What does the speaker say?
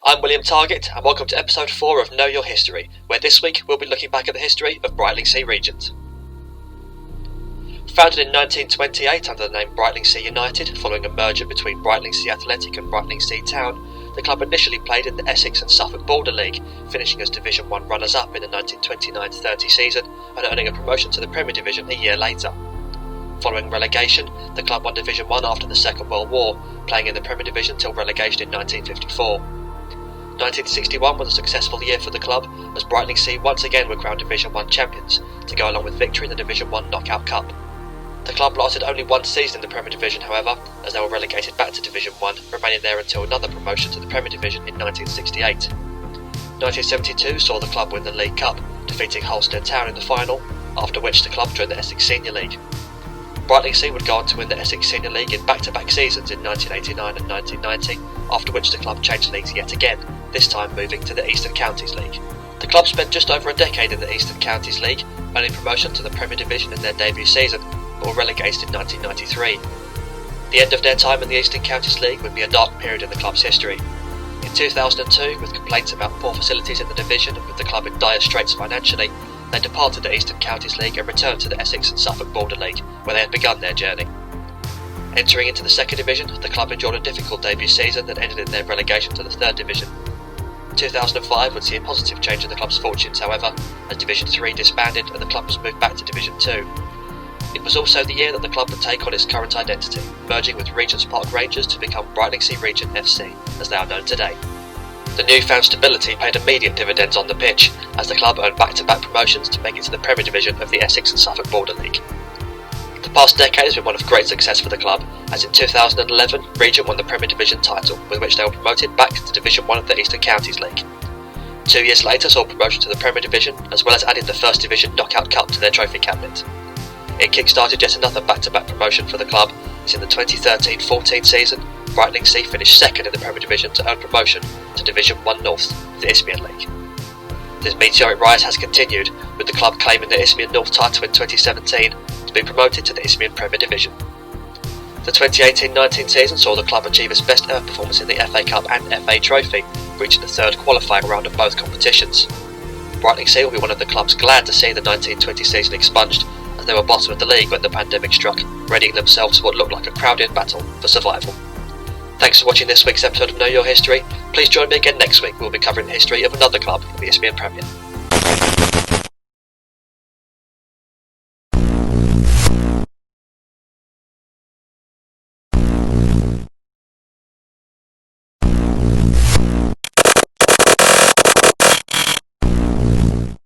I'm William Target, and welcome to episode 4 of Know Your History, where this week we'll be looking back at the history of Brightlingsea Regent. Founded in 1928 under the name Brightlingsea United, following a merger between Brightlingsea Athletic and Brightlingsea Town, the club initially played in the Essex and Suffolk Border League, finishing as Division 1 runners-up in the 1929-30 season and earning a promotion to the Premier Division a year later. Following relegation, the club won Division 1 after the Second World War, playing in the Premier Division till relegation in 1954. 1961 was a successful year for the club, as Brightlingsea once again were crowned Division 1 champions, to go along with victory in the Division 1 Knockout Cup. The club lasted only one season in the Premier Division, however, as they were relegated back to Division 1, remaining there until another promotion to the Premier Division in 1968. 1972 saw the club win the League Cup, defeating Holstead Town in the final, after which the club joined the Essex Senior League. Brightlingsea would go on to win the Essex Senior League in back-to-back seasons in 1989 and 1990, after which the club changed leagues yet again, this time moving to the Eastern Counties League. The club spent just over a decade in the Eastern Counties League, earning promotion to the Premier Division in their debut season, but were relegated in 1993. The end of their time in the Eastern Counties League would be a dark period in the club's history. In 2002, with complaints about poor facilities in the division and with the club in dire straits financially, they departed the Eastern Counties League and returned to the Essex and Suffolk Border League, where they had begun their journey. Entering into the Second Division, the club endured a difficult debut season that ended in their relegation to the Third Division. 2005 would see a positive change in the club's fortunes, however, as Division 3 disbanded and the club was moved back to Division 2. It was also the year that the club would take on its current identity, merging with Regent's Park Rangers to become Brightlingsea Regent FC, as they are known today. The newfound stability paid immediate dividends on the pitch, as the club earned back-to-back promotions to make it to the Premier Division of the Essex and Suffolk Border League. The past decade has been one of great success for the club, as in 2011 Regent won the Premier Division title, with which they were promoted back to Division 1 of the Eastern Counties League. 2 years later saw promotion to the Premier Division, as well as adding the First Division Knockout Cup to their trophy cabinet. It kick-started yet another back-to-back promotion for the club, as in the 2013-14 season, Brightlingsea finished second in the Premier Division to earn promotion to Division 1 North, the Isthmian League. This meteoric rise has continued, with the club claiming the Isthmian North title in 2017 to be promoted to the Isthmian Premier Division. The 2018-19 season saw the club achieve its best ever performance in the FA Cup and FA Trophy, reaching the third qualifying round of both competitions. Brightlingsea will be one of the clubs glad to see the 1920 season expunged, as they were bottom of the league when the pandemic struck, readying themselves for what looked like a crowded battle for survival. Thanks for watching this week's episode of Know Your History. Please join me again next week. We'll be covering the history of another club in the Isthmian Premier.